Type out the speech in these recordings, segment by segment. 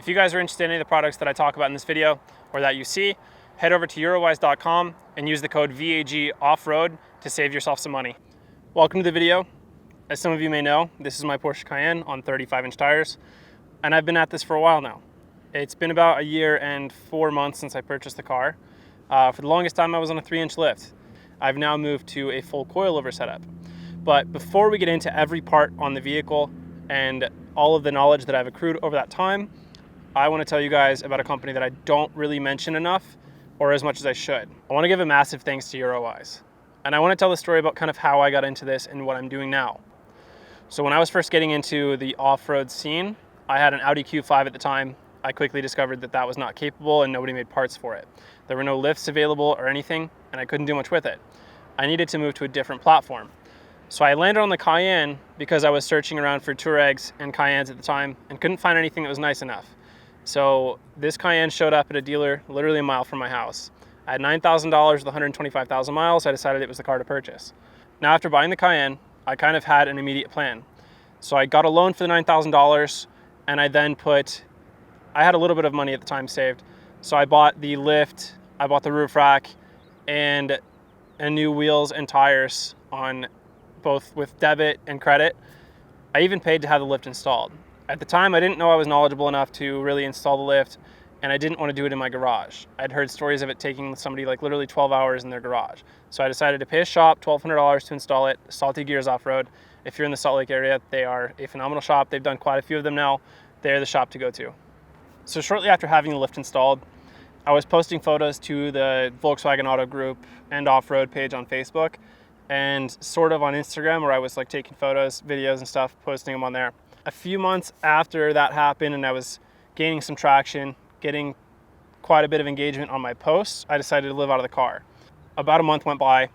If you guys are interested in any of the products that I talk about in this video or that you see, head over to Eurowise.com and use the code VAG Offroad to save yourself some money. Welcome to the video. As some of you may know, this is my Porsche Cayenne on 35-inch tires, and I've been at this for a while now. It's been about a year and 4 months since I purchased the car. For the longest time, I was on a 3-inch lift. I've now moved to a full coilover setup. But before we get into every part on the vehicle and all of the knowledge that I've accrued over that time, I want to tell you guys about a company that I don't really mention enough or as much as I should. I want to give a massive thanks to Eurowise. And I want to tell the story about kind of how I got into this and what I'm doing now. So when I was first getting into the off-road scene, I had an Audi Q5 at the time. I quickly discovered that that was not capable and nobody made parts for it. There were no lifts available or anything, and I couldn't do much with it. I needed to move to a different platform. So I landed on the Cayenne because I was searching around for Touaregs and Cayennes at the time and couldn't find anything that was nice enough. So this Cayenne showed up at a dealer literally a mile from my house. I had $9,000 with 125,000 miles. I decided it was the car to purchase. Now after buying the Cayenne, I kind of had an immediate plan. So I got a loan for the $9,000 and I then I had a little bit of money at the time saved. So I bought the lift, I bought the roof rack and new wheels and tires on both with debit and credit. I even paid to have the lift installed. At the time, I didn't know I was knowledgeable enough to really install the lift, and I didn't want to do it in my garage. I'd heard stories of it taking somebody like literally 12 hours in their garage. So I decided to pay a shop $1,200 to install it, Salty Gears Off-Road. If you're in the Salt Lake area, they are a phenomenal shop. They've done quite a few of them now. They're the shop to go to. So shortly after having the lift installed, I was posting photos to the Volkswagen Auto Group and Off-Road page on Facebook, and sort of on Instagram, where I was like taking photos, videos and stuff, posting them on there. A few months after that happened and I was gaining some traction, getting quite a bit of engagement on my posts, I decided to live out of the car. About a month went by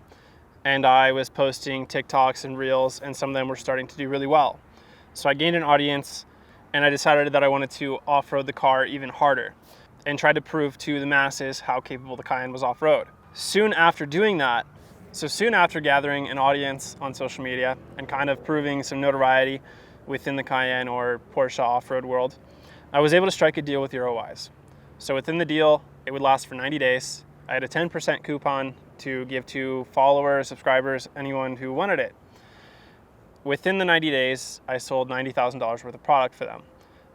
and I was posting TikToks and Reels, and some of them were starting to do really well. So I gained an audience and I decided that I wanted to off-road the car even harder and tried to prove to the masses how capable the Cayenne was off-road. Soon after doing that, soon after gathering an audience on social media and kind of proving some notoriety within the Cayenne or Porsche off-road world, I was able to strike a deal with Eurowise. So within the deal, it would last for 90 days. I had a 10% coupon to give to followers, subscribers, anyone who wanted it. Within the 90 days, I sold $90,000 worth of product for them.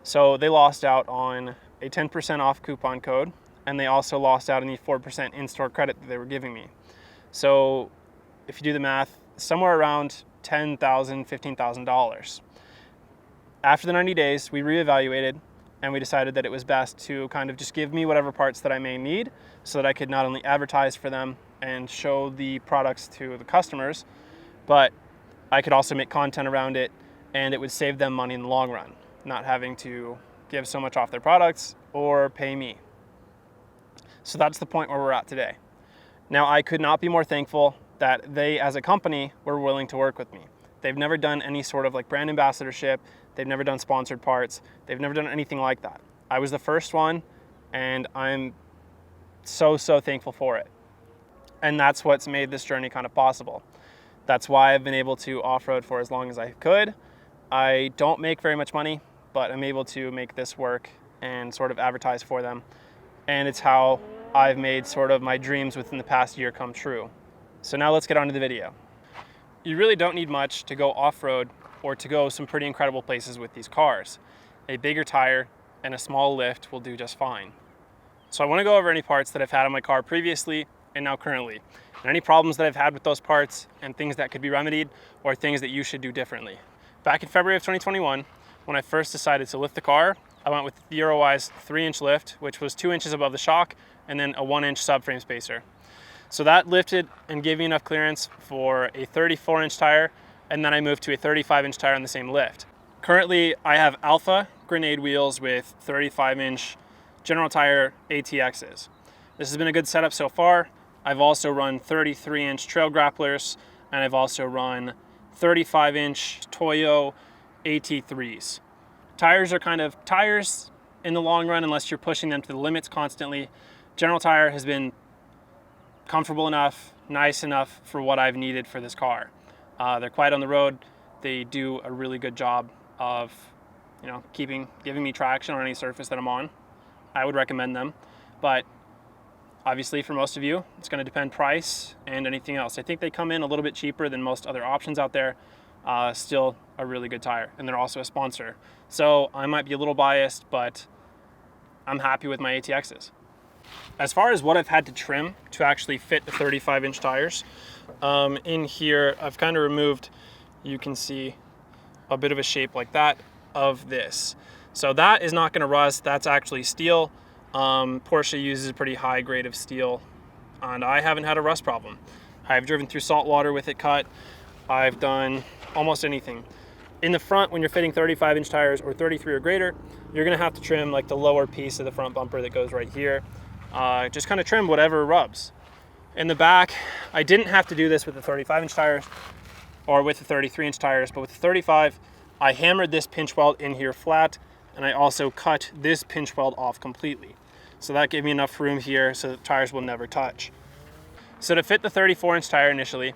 So they lost out on a 10% off coupon code, and they also lost out on the 4% in-store credit that they were giving me. So if you do the math, somewhere around $10,000, $15,000. After the 90 days, we reevaluated and we decided that it was best to kind of just give me whatever parts that I may need so that I could not only advertise for them and show the products to the customers, but I could also make content around it, and it would save them money in the long run, not having to give so much off their products or pay me. So that's the point where we're at today. Now, I could not be more thankful that they, as a company, were willing to work with me. They've never done any sort of like brand ambassadorship. They've never done sponsored parts. They've never done anything like that. I was the first one, and I'm so thankful for it. And that's what's made this journey kind of possible. That's why I've been able to off-road for as long as I could. I don't make very much money, but I'm able to make this work and sort of advertise for them. And it's how I've made sort of my dreams within the past year come true. So now let's get on to the video. You really don't need much to go off-road or to go some pretty incredible places with these cars. A bigger tire and a small lift will do just fine. So I want to go over any parts that I've had on my car previously and now currently, and any problems that I've had with those parts and things that could be remedied or things that you should do differently. Back in February of 2021, when I first decided to lift the car, I went with the Eurowise 3-inch lift, which was 2 inches above the shock, and then a 1-inch subframe spacer. So that lifted and gave me enough clearance for a 34-inch tire, and then I moved to a 35-inch tire on the same lift. Currently, I have Alpha Grenade wheels with 35-inch General Tire ATXs. This has been a good setup so far. I've also run 33-inch Trail Grapplers, and I've also run 35-inch Toyo AT3s. Tires are kind of tires in the long run unless you're pushing them to the limits constantly. General Tire has been comfortable enough, nice enough for what I've needed for this car. They're quiet on the road. They do a really good job of you know, giving me traction on any surface that I'm on, I would recommend them. But obviously for most of you, it's gonna depend price and anything else. I think they come in a little bit cheaper than most other options out there. Still a really good tire, and they're also a sponsor. So I might be a little biased, but I'm happy with my ATXs. As far as what I've had to trim to actually fit the 35-inch tires, in here I've kind of removed, you can see a bit of a shape like that of this. So that is not going to rust, that's actually steel. Porsche uses a pretty high grade of steel, and I haven't had a rust problem. I've driven through salt water with it cut. I've done almost anything. In the front, when you're fitting 35-inch tires or 33 or greater, you're going to have to trim like the lower piece of the front bumper that goes right here. Just kind of trim whatever rubs. In the back, I didn't have to do this with the 35-inch tires or with the 33-inch tires, but with the 35, I hammered this pinch weld in here flat, and I also cut this pinch weld off completely. So that gave me enough room here so the tires will never touch. So to fit the 34-inch tire initially,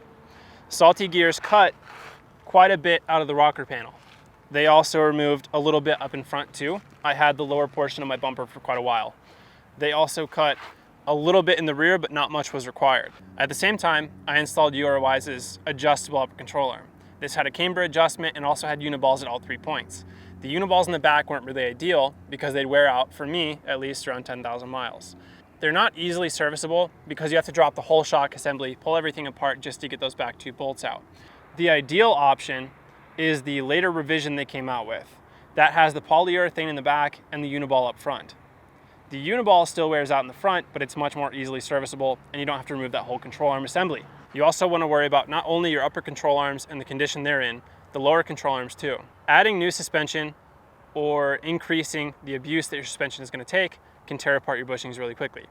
Salty Gears cut quite a bit out of the rocker panel. They also removed a little bit up in front too. I had the lower portion of my bumper for quite a while. They also cut a little bit in the rear, but not much was required. At the same time, I installed Eurowise's adjustable upper control arm. This had a camber adjustment and also had uniballs at all 3 points. The uniballs in the back weren't really ideal because they'd wear out, for me, at least around 10,000 miles. They're not easily serviceable because you have to drop the whole shock assembly, pull everything apart just to get those back 2 bolts out. The ideal option is the later revision they came out with. That has the polyurethane in the back and the uniball up front. The uniball still wears out in the front, but it's much more easily serviceable, and you don't have to remove that whole control arm assembly. You also want to worry about not only your upper control arms and the condition they're in, the lower control arms too. Adding new suspension or increasing the abuse that your suspension is going to take can tear apart your bushings really quickly.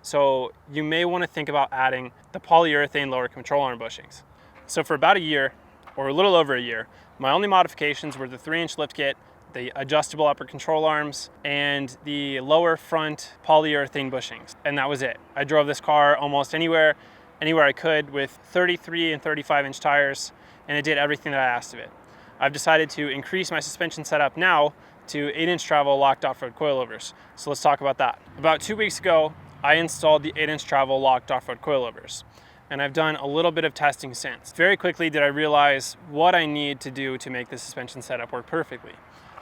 So you may want to think about adding the polyurethane lower control arm bushings. So for about a year, or a little over a year, my only modifications were the 3-inch lift kit, the adjustable upper control arms, and the lower front polyurethane bushings. And that was it. I drove this car almost anywhere I could with 33 and 35-inch tires, and it did everything that I asked of it. I've decided to increase my suspension setup now to 8-inch travel locked off-road coilovers. So let's talk about that. About 2 weeks ago, I installed the 8-inch travel locked off-road coilovers, and I've done a little bit of testing since. Very quickly did I realize what I need to do to make the suspension setup work perfectly.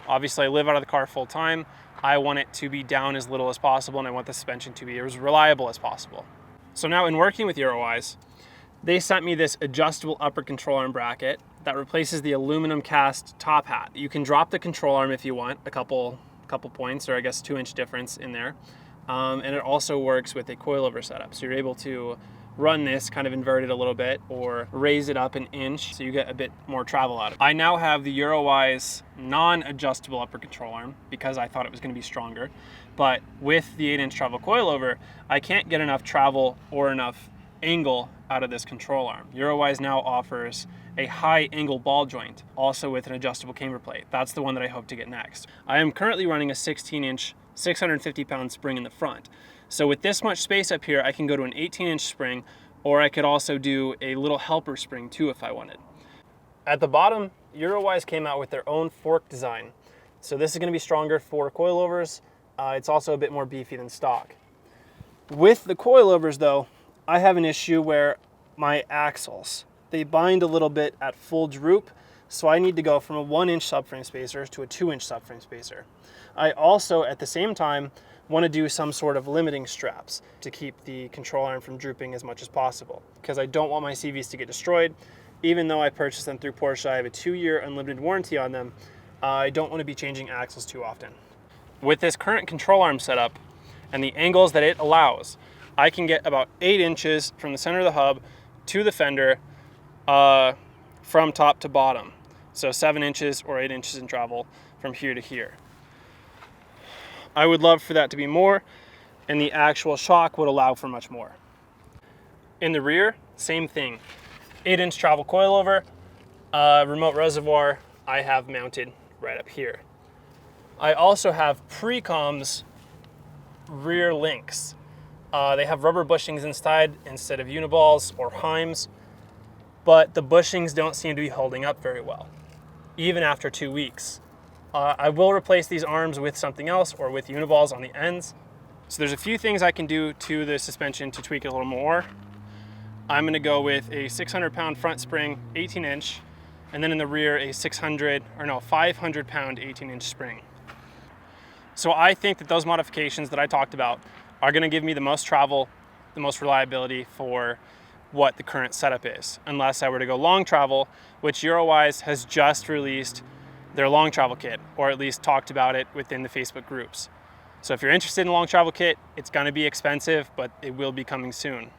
Obviously, I live out of the car full time. I want it to be down as little as possible, and I want the suspension to be as reliable as possible. So now in working with Eurowise, they sent me this adjustable upper control arm bracket that replaces the aluminum cast top hat. You can drop the control arm if you want, a couple points, or I guess 2-inch difference in there. And it also works with a coilover setup. So you're able to run this kind of inverted a little bit or raise it up an inch so you get a bit more travel out of it. I now have the Eurowise non-adjustable upper control arm because I thought it was going to be stronger. But with the 8-inch travel coilover, I can't get enough travel or enough angle out of this control arm. Eurowise now offers a high angle ball joint, also with an adjustable camber plate. That's the one that I hope to get next. I am currently running a 16-inch, 650-pound spring in the front. So with this much space up here, I can go to an 18-inch spring, or I could also do a little helper spring too if I wanted. At the bottom, Eurowise came out with their own fork design. So this is going to be stronger for coilovers. It's also a bit more beefy than stock. With the coilovers though, I have an issue where my axles, they bind a little bit at full droop, so I need to go from a 1-inch subframe spacer to a 2-inch subframe spacer. I also, at the same time, want to do some sort of limiting straps to keep the control arm from drooping as much as possible, because I don't want my CVs to get destroyed. Even though I purchased them through Porsche, I have a 2-year unlimited warranty on them. I don't want to be changing axles too often. With this current control arm setup and the angles that it allows, I can get about 8 inches from the center of the hub to the fender from top to bottom. So 7 inches or 8 inches in travel from here to here. I would love for that to be more, and the actual shock would allow for much more. In the rear, same thing. 8-inch travel coilover, remote reservoir I have mounted right up here. I also have PreKom's rear links. They have rubber bushings inside instead of uniballs or Heims, but the bushings don't seem to be holding up very well, even after 2 weeks. I will replace these arms with something else or with uniballs on the ends. So there's a few things I can do to the suspension to tweak it a little more. I'm gonna go with a 600-pound front spring, 18-inch, and then in the rear a 500-pound 18-inch spring. So I think that those modifications that I talked about are gonna give me the most travel, the most reliability for what the current setup is, unless I were to go long travel, which Eurowise has just released their long travel kit, or at least talked about it within the Facebook groups. So if you're interested in a long travel kit, it's gonna be expensive, but it will be coming soon.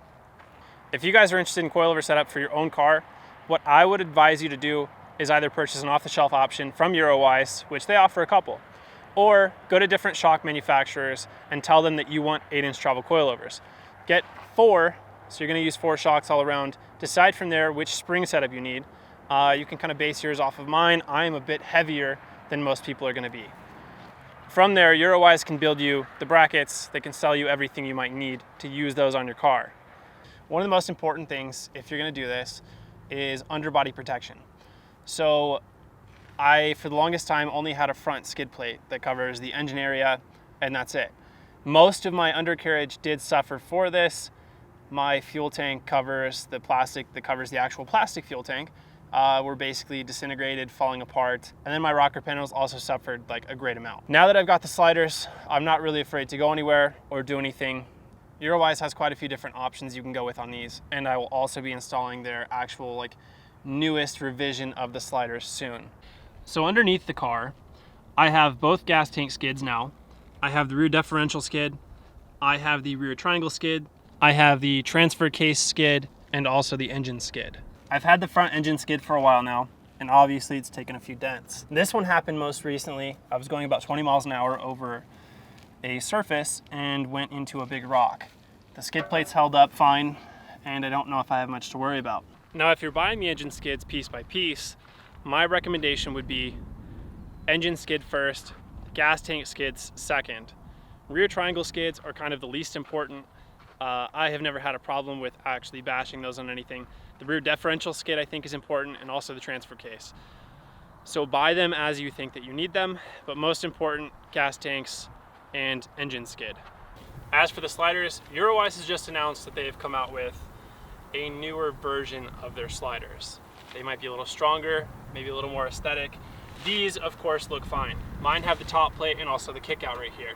If you guys are interested in coilover setup for your own car, what I would advise you to do is either purchase an off-the-shelf option from Eurowise, which they offer a couple, or go to different shock manufacturers and tell them that you want 8-inch travel coilovers. Get 4, so you're gonna use 4 shocks all around. Decide from there which spring setup you need. You can kind of base yours off of mine. I am a bit heavier than most people are gonna be. From there, Eurowise can build you the brackets. They can sell you everything you might need to use those on your car. One of the most important things, if you're gonna do this, is underbody protection. So I, for the longest time, only had a front skid plate that covers the engine area, and that's it. Most of my undercarriage did suffer for this. My fuel tank covers the plastic that covers the actual plastic fuel tank. Were basically disintegrated, falling apart. And then my rocker panels also suffered like a great amount. Now that I've got the sliders, I'm not really afraid to go anywhere or do anything. Eurowise has quite a few different options you can go with on these, and I will also be installing their actual like newest revision of the sliders soon. So underneath the car, I have both gas tank skids now. I have the rear differential skid, I have the rear triangle skid, I have the transfer case skid, and also the engine skid. I've had the front engine skid for a while now, and obviously it's taken a few dents. This one happened most recently. I was going about 20 miles an hour over a surface and went into a big rock. The skid plates held up fine, and I don't know if I have much to worry about. Now, if you're buying the engine skids piece by piece, my recommendation would be engine skid first, gas tank skids second. Rear triangle skids are kind of the least important. I have never had a problem with actually bashing those on anything. The rear differential skid I think is important, and also the transfer case. So buy them as you think that you need them, but most important, gas tanks and engine skid. As for the sliders, Eurowise has just announced that they've come out with a newer version of their sliders. They might be a little stronger, maybe a little more aesthetic. These, of course, look fine. Mine have the top plate and also the kick out right here.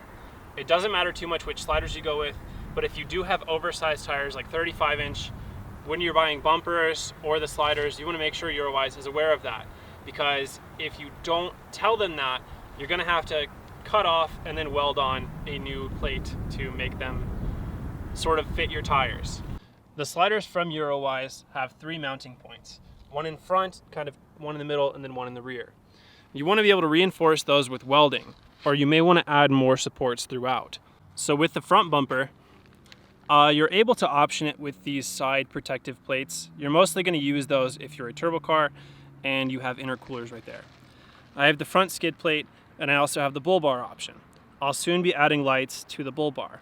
It doesn't matter too much which sliders you go with, but if you do have oversized tires like 35-inch, when you're buying bumpers or the sliders, you want to make sure Eurowise is aware of that, because if you don't tell them that, you're going to have to cut off and then weld on a new plate to make them sort of fit your tires. The sliders from Eurowise have 3 mounting points, one in front, kind of one in the middle, and then one in the rear. You want to be able to reinforce those with welding, or you may want to add more supports throughout. So with the front bumper, you're able to option it with these side protective plates. You're mostly going to use those if you're a turbo car and you have intercoolers right there. I have the front skid plate, and I also have the bull bar option. I'll soon be adding lights to the bull bar.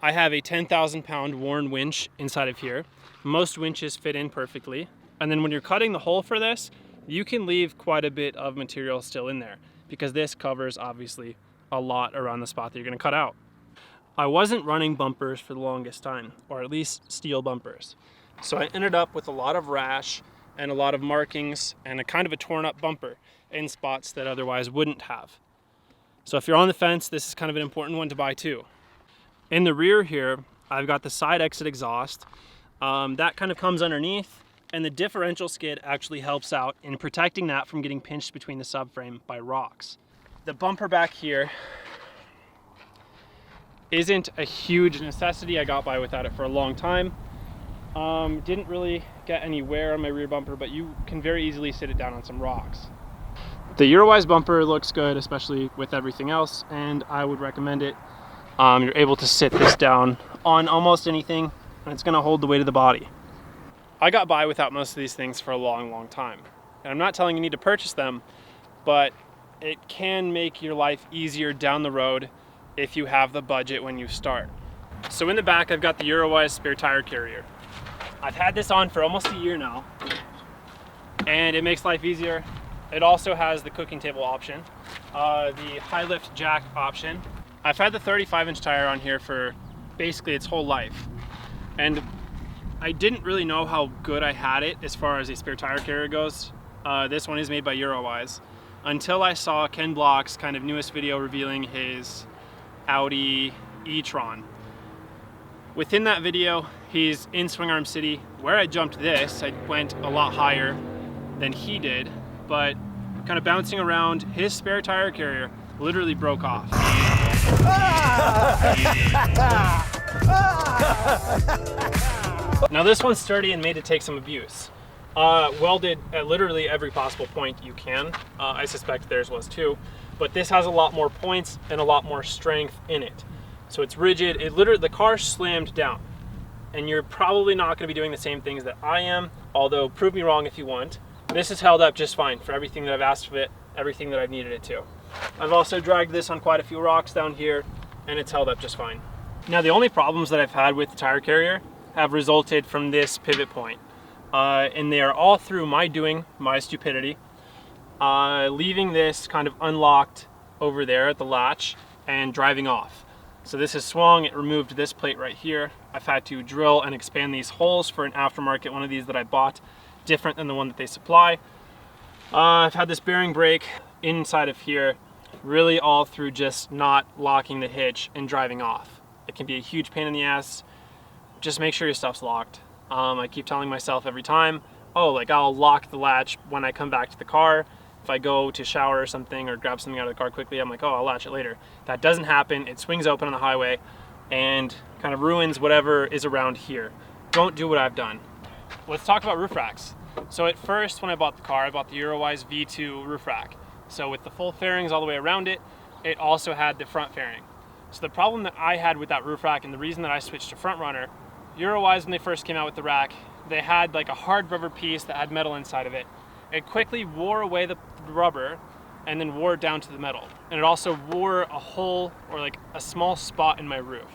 I have a 10,000-pound Warn winch inside of here. Most winches fit in perfectly. And then when you're cutting the hole for this, you can leave quite a bit of material still in there, because this covers obviously a lot around the spot that you're going to cut out. I wasn't running bumpers for the longest time, or at least steel bumpers. So I ended up with a lot of rash and a lot of markings and a kind of a torn up bumper in spots that otherwise wouldn't have. So if you're on the fence, this is kind of an important one to buy too. In the rear here, I've got the side exit exhaust. That kind of comes underneath, and the differential skid actually helps out in protecting that from getting pinched between the subframe by rocks. The bumper back here isn't a huge necessity. I got by without it for a long time. Didn't really get any wear on my rear bumper, but you can very easily sit it down on some rocks. The Eurowise bumper looks good, especially with everything else, and I would recommend it. You're able to sit this down on almost anything, and it's gonna hold the weight of the body. I got by without most of these things for a long time. And I'm not telling you need to purchase them, but it can make your life easier down the road if you have the budget when you start. So in the back, I've got the Eurowise Spare tire carrier. I've had this on for almost a year now, and it makes life easier. It also has the cooking table option. the high lift jack option. I've had the 35-inch tire on here for basically its whole life, and I didn't really know how good I had it as far as a spare tire carrier goes. This one is made by Eurowise, until I saw Ken Block's kind of newest video revealing his Audi e-tron. Within that video, he's in Swing Arm City. Where I jumped this, I went a lot higher than he did, but kind of bouncing around, his spare tire carrier literally broke off. Now this one's sturdy and made to take some abuse. Welded at literally every possible point you can. I suspect theirs was too, but this has a lot more points and a lot more strength in it. So it's rigid. It literally, the car slammed down, and you're probably not going to be doing the same things that I am, although prove me wrong if you want. This has held up just fine for everything that I've asked of it, everything that I've needed it to. I've also dragged this on quite a few rocks down here, and it's held up just fine. Now the only problems that I've had with the tire carrier have resulted from this pivot point. And they are all through my doing, my stupidity, leaving this kind of unlocked over there at the latch and driving off. So this has swung, it removed this plate right here. I've had to drill and expand these holes for an aftermarket, one of these that I bought, different than the one that they supply. I've had this bearing break inside of here, really all through just not locking the hitch and driving off. It can be a huge pain in the ass. Just make sure your stuff's locked. I keep telling myself every time, oh, like I'll lock the latch when I come back to the car. If I go to shower or something or grab something out of the car quickly, I'm like, oh, I'll latch it later. That doesn't happen. It swings open on the highway and kind of ruins whatever is around here. Don't do what I've done. Let's talk about roof racks. So at first, when I bought the car, I bought the Eurowise V2 roof rack. So with the full fairings all the way around it, it also had the front fairing. So the problem that I had with that roof rack, and the reason that I switched to Frontrunner, Eurowise, when they first came out with the rack, they had like a hard rubber piece that had metal inside of it. It quickly wore away the rubber and then wore down to the metal. And it also wore a hole or like a small spot in my roof.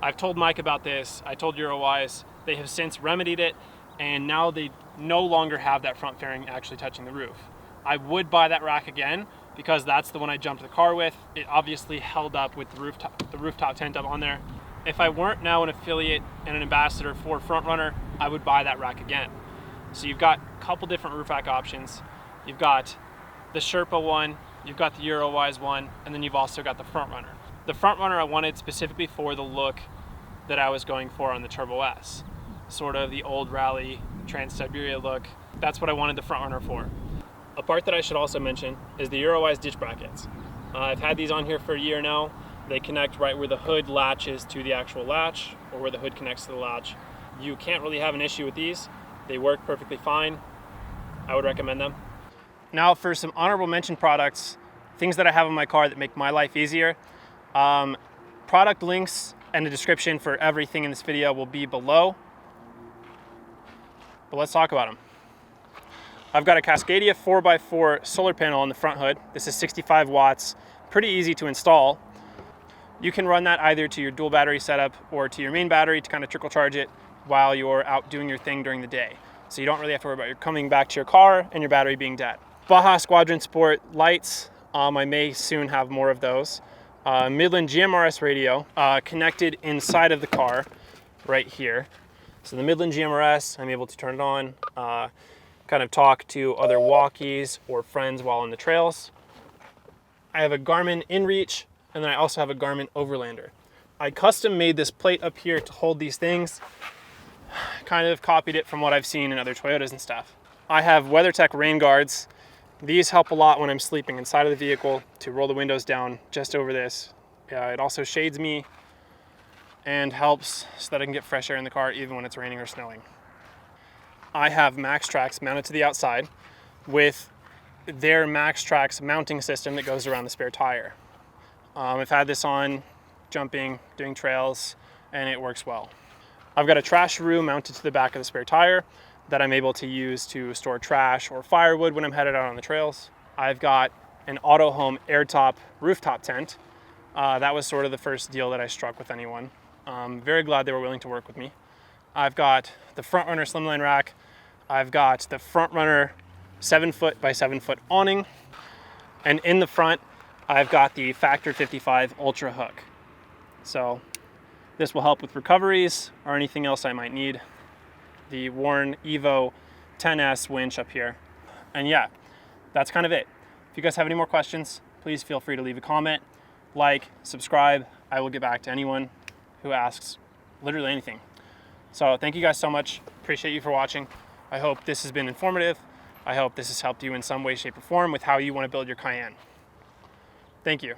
I've told Mike about this. I told Eurowise. They have since remedied it, and now they no longer have that front fairing actually touching the roof. I would buy that rack again because that's the one I jumped the car with. It obviously held up with the rooftop tent up on there. If I weren't now an affiliate and an ambassador for Frontrunner, I would buy that rack again. So you've got a couple different roof rack options. You've got the Sherpa one, you've got the Eurowise one, and then you've also got the Frontrunner. The Frontrunner I wanted specifically for the look that I was going for on the Turbo S. Sort of the old rally Trans-Siberia look. That's what I wanted the Frontrunner for. A part that I should also mention is the Eurowise ditch brackets. I've had these on here for a year now. They connect right where the hood latches to the actual latch, or where the hood connects to the latch. You can't really have an issue with these. They work perfectly fine. I would recommend them. Now for some honorable mention products, things that I have in my car that make my life easier. Product links and the description for everything in this video will be below. But let's talk about them. I've got a Cascadia 4x4 solar panel on the front hood. This is 65 watts, pretty easy to install. You can run that either to your dual battery setup or to your main battery to kind of trickle charge it while you're out doing your thing during the day. So you don't really have to worry about your coming back to your car and your battery being dead. Baja Squadron Sport lights, I may soon have more of those. Midland GMRS radio connected inside of the car right here. So the Midland GMRS, I'm able to turn it on, kind of talk to other walkies or friends while on the trails. I have a Garmin InReach, and then I also have a Garmin Overlander. I custom made this plate up here to hold these things. Kind of copied it from what I've seen in other Toyotas and stuff. I have WeatherTech rain guards. These help a lot when I'm sleeping inside of the vehicle to roll the windows down just over this. It also shades me and helps so that I can get fresh air in the car even when it's raining or snowing. I have MaxTrax mounted to the outside with their MaxTrax mounting system that goes around the spare tire. I've had this on jumping, doing trails, and it works well. I've got a trash room mounted to the back of the spare tire that I'm able to use to store trash or firewood when I'm headed out on the trails. I've got an Auto Home airtop rooftop tent. That was sort of the first deal that I struck with anyone. Very glad they were willing to work with me. I've got the Frontrunner slimline rack. I've got the Frontrunner 7-foot by 7-foot awning. And in the front, I've got the Factor 55 Ultra hook. So this will help with recoveries or anything else I might need. The Warn Evo 10S winch up here. And yeah, that's kind of it. If you guys have any more questions, please feel free to leave a comment, like, subscribe. I will get back to anyone who asks literally anything. So thank you guys so much. Appreciate you for watching. I hope this has been informative. I hope this has helped you in some way, shape, or form with how you want to build your Cayenne. Thank you.